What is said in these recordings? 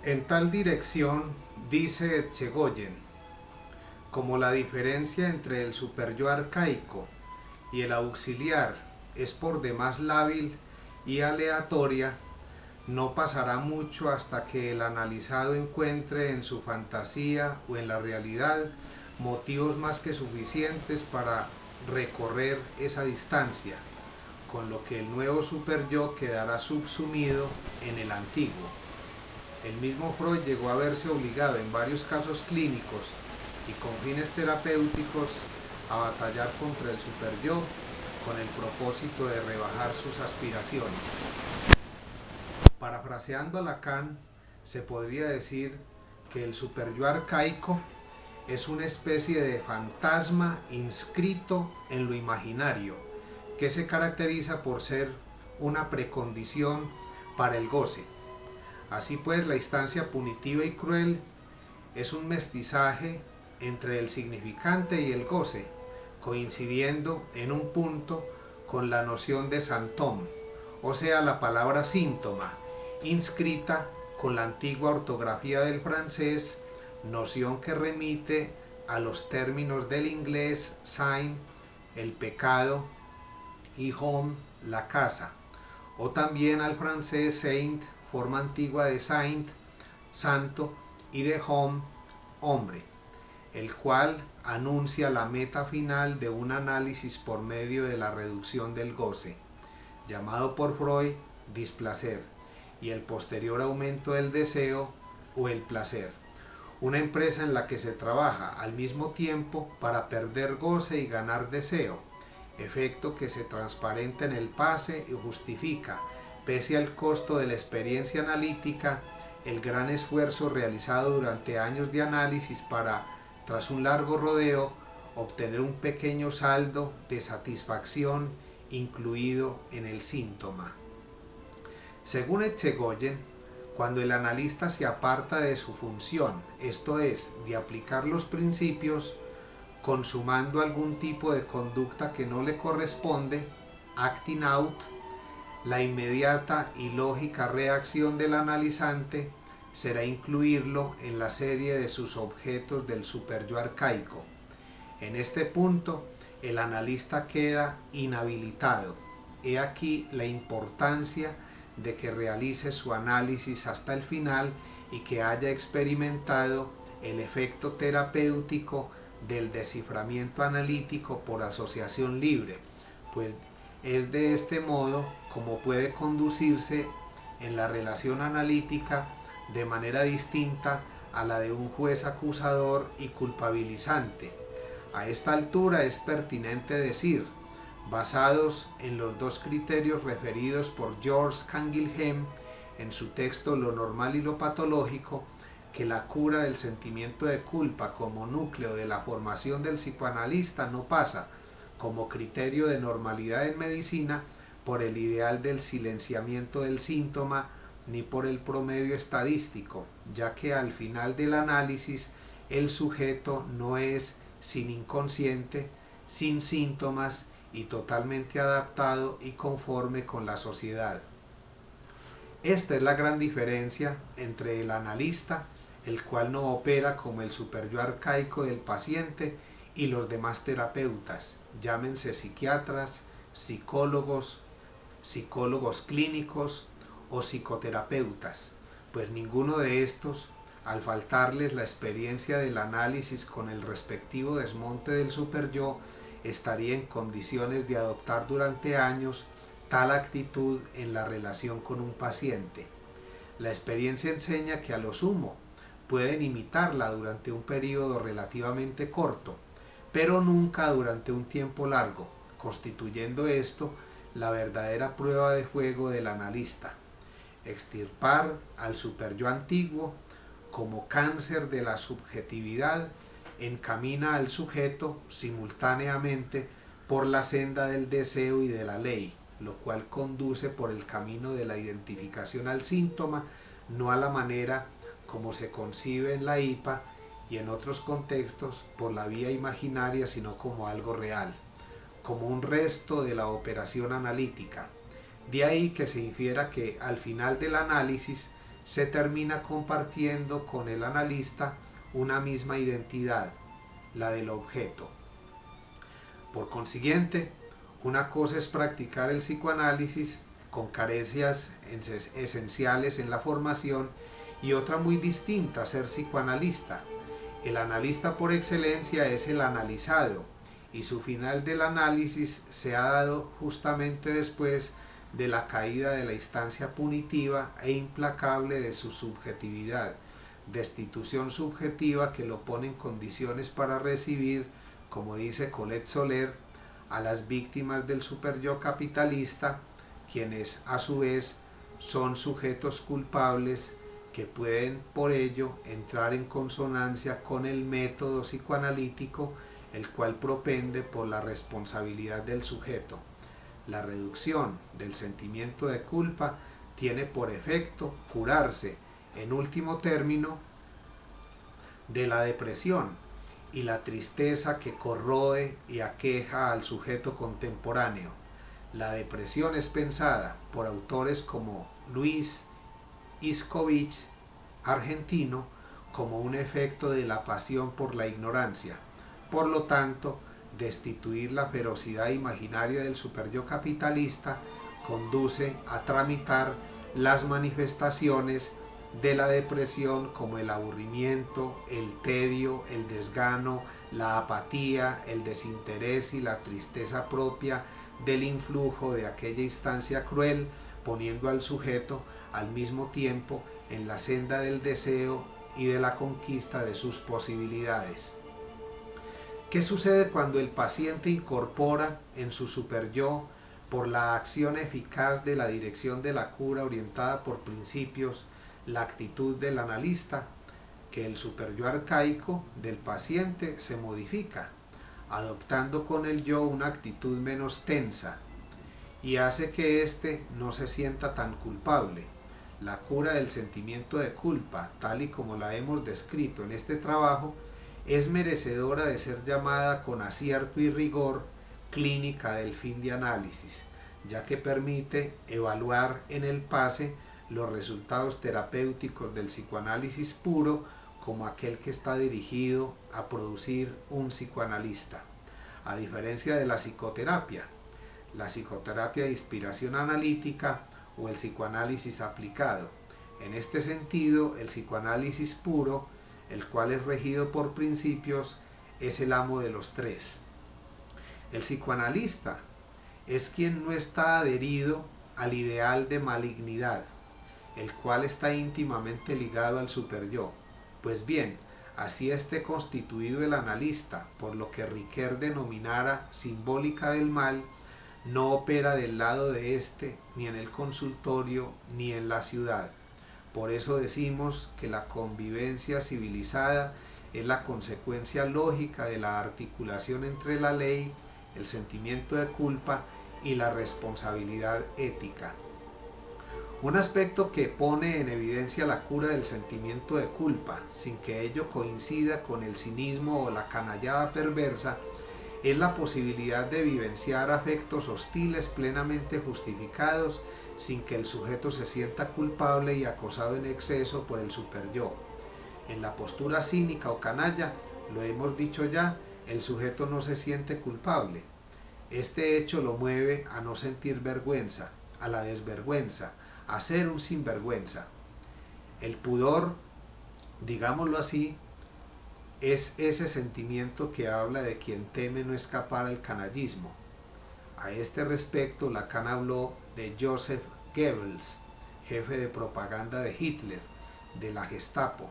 En tal dirección, dice Etchegoyen, como la diferencia entre el superyo arcaico y el auxiliar es por demás lábil y aleatoria, no pasará mucho hasta que el analizado encuentre en su fantasía o en la realidad motivos más que suficientes para recorrer esa distancia, con lo que el nuevo superyo quedará subsumido en el antiguo. El mismo Freud llegó a verse obligado en varios casos clínicos y con fines terapéuticos a batallar contra el superyo con el propósito de rebajar sus aspiraciones. Parafraseando a Lacan, se podría decir que el superyo arcaico es una especie de fantasma inscrito en lo imaginario, que se caracteriza por ser una precondición para el goce. Así pues, la instancia punitiva y cruel es un mestizaje entre el significante y el goce, coincidiendo en un punto con la noción de symptôme, o sea, la palabra síntoma, inscrita con la antigua ortografía del francés, noción que remite a los términos del inglés sign, el pecado, y home, la casa, o también al francés saint, forma antigua de saint, santo, y de home, hombre, el cual anuncia la meta final de un análisis por medio de la reducción del goce, llamado por Freud displacer, y el posterior aumento del deseo o el placer. Una empresa en la que se trabaja al mismo tiempo para perder goce y ganar deseo, efecto que se transparenta en el pase y justifica, pese al costo de la experiencia analítica, el gran esfuerzo realizado durante años de análisis para, tras un largo rodeo, obtener un pequeño saldo de satisfacción incluido en el síntoma. Según Etchegoyen, cuando el analista se aparta de su función, esto es, de aplicar los principios, consumando algún tipo de conducta que no le corresponde, acting out, la inmediata y lógica reacción del analizante será incluirlo en la serie de sus objetos del superyo arcaico. En este punto, el analista queda inhabilitado. He aquí la importancia de que realice su análisis hasta el final y que haya experimentado el efecto terapéutico del desciframiento analítico por asociación libre, pues es de este modo como puede conducirse en la relación analítica de manera distinta a la de un juez acusador y culpabilizante. A esta altura es pertinente decir, basados en los dos criterios referidos por George Canguilhem en su texto Lo normal y lo patológico, que la cura del sentimiento de culpa como núcleo de la formación del psicoanalista no pasa, como criterio de normalidad en medicina, por el ideal del silenciamiento del síntoma ni por el promedio estadístico, ya que al final del análisis el sujeto no es sin inconsciente, sin síntomas y totalmente adaptado y conforme con la sociedad. Esta es la gran diferencia entre el analista, el cual no opera como el superyo arcaico del paciente, y los demás terapeutas, llámense psiquiatras, psicólogos, psicólogos clínicos o psicoterapeutas, pues ninguno de estos, al faltarles la experiencia del análisis con el respectivo desmonte del superyo, estaría en condiciones de adoptar durante años tal actitud en la relación con un paciente. La experiencia enseña que a lo sumo pueden imitarla durante un periodo relativamente corto, pero nunca durante un tiempo largo, constituyendo esto la verdadera prueba de fuego del analista. Extirpar al superyo antiguo como cáncer de la subjetividad encamina al sujeto simultáneamente por la senda del deseo y de la ley, lo cual conduce por el camino de la identificación al síntoma, no a la manera como se concibe en la IPA y en otros contextos por la vía imaginaria, sino como algo real, como un resto de la operación analítica. De ahí que se infiera que al final del análisis se termina compartiendo con el analista una misma identidad, la del objeto. Por consiguiente, una cosa es practicar el psicoanálisis con carencias esenciales en la formación y otra muy distinta, ser psicoanalista. El analista por excelencia es el analizado y su final del análisis se ha dado justamente después de la caída de la instancia punitiva e implacable de su subjetividad, destitución subjetiva que lo pone en condiciones para recibir, como dice Colette Soler, a las víctimas del superyo capitalista, quienes a su vez son sujetos culpables que pueden por ello entrar en consonancia con el método psicoanalítico, el cual propende por la responsabilidad del sujeto. La reducción del sentimiento de culpa tiene por efecto curarse, en último término, de la depresión y la tristeza que corroe y aqueja al sujeto contemporáneo. La depresión es pensada por autores como Luis Iscovich, argentino, como un efecto de la pasión por la ignorancia. Por lo tanto, destituir la ferocidad imaginaria del superyo capitalista conduce a tramitar las manifestaciones de la depresión como el aburrimiento, el tedio, el desgano, la apatía, el desinterés y la tristeza propia del influjo de aquella instancia cruel, poniendo al sujeto al mismo tiempo en la senda del deseo y de la conquista de sus posibilidades. ¿Qué sucede cuando el paciente incorpora en su superyo, por la acción eficaz de la dirección de la cura orientada por principios, la actitud del analista? Que el superyo arcaico del paciente se modifica, adoptando con el yo una actitud menos tensa, y hace que éste no se sienta tan culpable. La cura del sentimiento de culpa, tal y como la hemos descrito en este trabajo, es merecedora de ser llamada con acierto y rigor clínica del fin de análisis, ya que permite evaluar en el pase los resultados terapéuticos del psicoanálisis puro como aquel que está dirigido a producir un psicoanalista. A diferencia de la psicoterapia de inspiración analítica o el psicoanálisis aplicado. En este sentido, el psicoanálisis puro, el cual es regido por principios, es el amo de los tres. El psicoanalista es quien no está adherido al ideal de malignidad, el cual está íntimamente ligado al superyo. Pues bien, así esté constituido el analista por lo que Riquet denominara simbólica del mal, no opera del lado de éste, ni en el consultorio, ni en la ciudad. Por eso decimos que la convivencia civilizada es la consecuencia lógica de la articulación entre la ley, el sentimiento de culpa y la responsabilidad ética. Un aspecto que pone en evidencia la cura del sentimiento de culpa, sin que ello coincida con el cinismo o la canallada perversa, es la posibilidad de vivenciar afectos hostiles plenamente justificados sin que el sujeto se sienta culpable y acosado en exceso por el superyo. En la postura cínica o canalla, lo hemos dicho ya, el sujeto no se siente culpable. Este hecho lo mueve a no sentir vergüenza, a la desvergüenza, a ser un sinvergüenza. El pudor, digámoslo así, es ese sentimiento que habla de quien teme no escapar al canallismo. A este respecto, Lacan habló de Joseph Goebbels, jefe de propaganda de Hitler, de la Gestapo,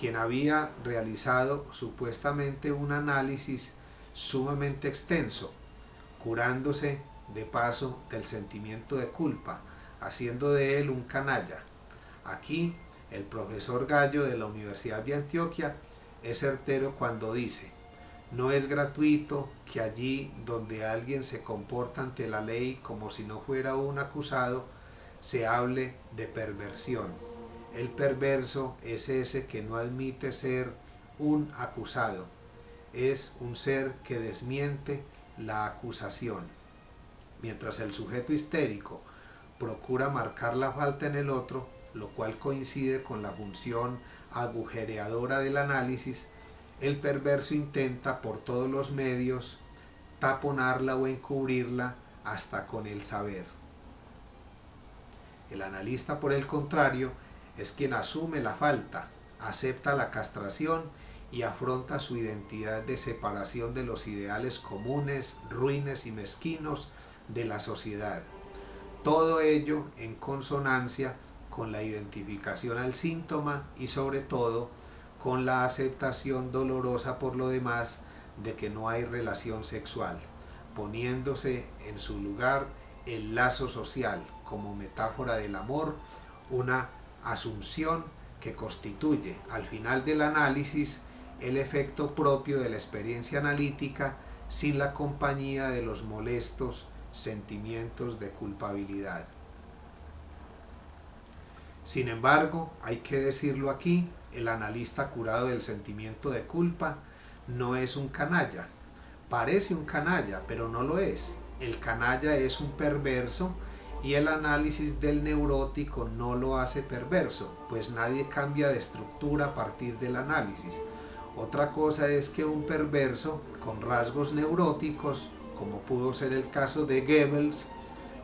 quien había realizado supuestamente un análisis sumamente extenso, curándose de paso del sentimiento de culpa, haciendo de él un canalla. Aquí, el profesor Gallo de la Universidad de Antioquia es certero cuando dice: no es gratuito que allí donde alguien se comporta ante la ley como si no fuera un acusado, se hable de perversión. El perverso es ese que no admite ser un acusado, es un ser que desmiente la acusación. Mientras el sujeto histérico procura marcar la falta en el otro, lo cual coincide con la función agujereadora del análisis, el perverso intenta por todos los medios taponarla o encubrirla hasta con el saber. El analista, por el contrario, es quien asume la falta, acepta la castración y afronta su identidad de separación de los ideales comunes, ruines y mezquinos de la sociedad. Todo ello en consonancia con la identificación al síntoma y sobre todo con la aceptación dolorosa por lo demás de que no hay relación sexual, poniéndose en su lugar el lazo social como metáfora del amor, una asunción que constituye al final del análisis el efecto propio de la experiencia analítica sin la compañía de los molestos sentimientos de culpabilidad. Sin embargo, hay que decirlo aquí, el analista curado del sentimiento de culpa no es un canalla. Parece un canalla, pero no lo es. El canalla es un perverso y el análisis del neurótico no lo hace perverso, pues nadie cambia de estructura a partir del análisis. Otra cosa es que un perverso con rasgos neuróticos, como pudo ser el caso de Goebbels,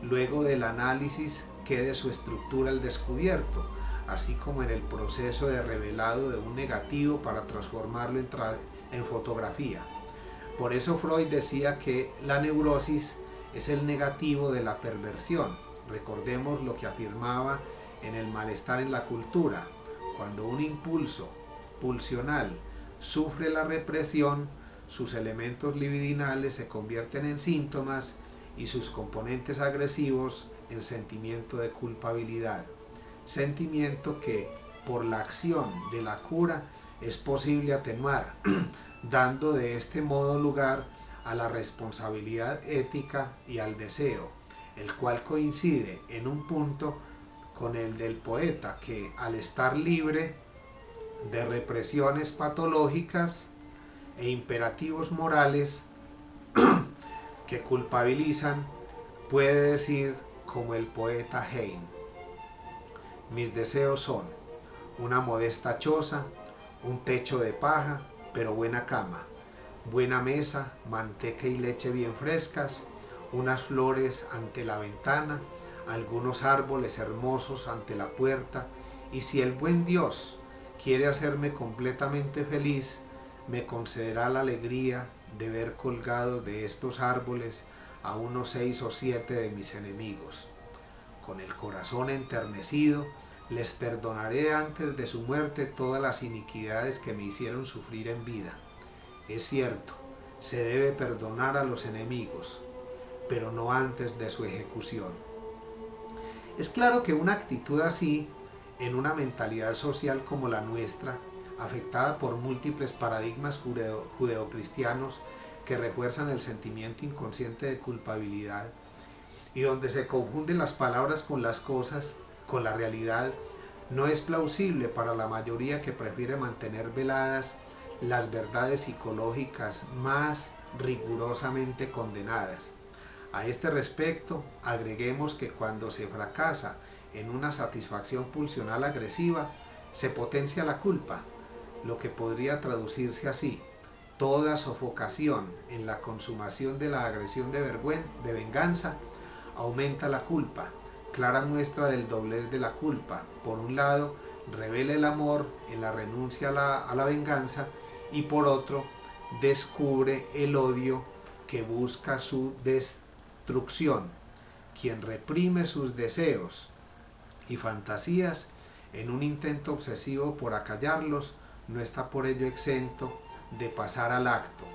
luego del análisis quede su estructura al descubierto, así como en el proceso de revelado de un negativo para transformarlo en fotografía. Por eso Freud decía que la neurosis es el negativo de la perversión. Recordemos lo que afirmaba en El malestar en la cultura. Cuando un impulso pulsional sufre la represión, sus elementos libidinales se convierten en síntomas y sus componentes agresivos en sentimiento de culpabilidad. Sentimiento que, por la acción de la cura, es posible atenuar, dando de este modo lugar a la responsabilidad ética y al deseo, el cual coincide en un punto con el del poeta que, al estar libre de represiones patológicas e imperativos morales que culpabilizan, puede decir como el poeta Heine: mis deseos son una modesta choza, un techo de paja, pero buena cama, buena mesa, manteca y leche bien frescas, unas flores ante la ventana, algunos árboles hermosos ante la puerta, y si el buen Dios quiere hacerme completamente feliz, me concederá la alegría de ver colgados de estos árboles a unos 6 o 7 de mis enemigos. Con el corazón enternecido, les perdonaré antes de su muerte todas las iniquidades que me hicieron sufrir en vida. Es cierto, se debe perdonar a los enemigos, pero no antes de su ejecución. Es claro que una actitud así, en una mentalidad social como la nuestra, afectada por múltiples paradigmas judeocristianos que refuerzan el sentimiento inconsciente de culpabilidad, y donde se confunden las palabras con las cosas, con la realidad, no es plausible para la mayoría que prefiere mantener veladas las verdades psicológicas más rigurosamente condenadas. A este respecto, agreguemos que cuando se fracasa en una satisfacción pulsional agresiva, se potencia la culpa, lo que podría traducirse así: toda sofocación en la consumación de la agresión de venganza aumenta la culpa, clara muestra del doblez de la culpa. Por un lado, revela el amor en la renuncia a la venganza, y por otro, descubre el odio que busca su destrucción. Quien reprime sus deseos y fantasías en un intento obsesivo por acallarlos, no está por ello exento de pasar al acto.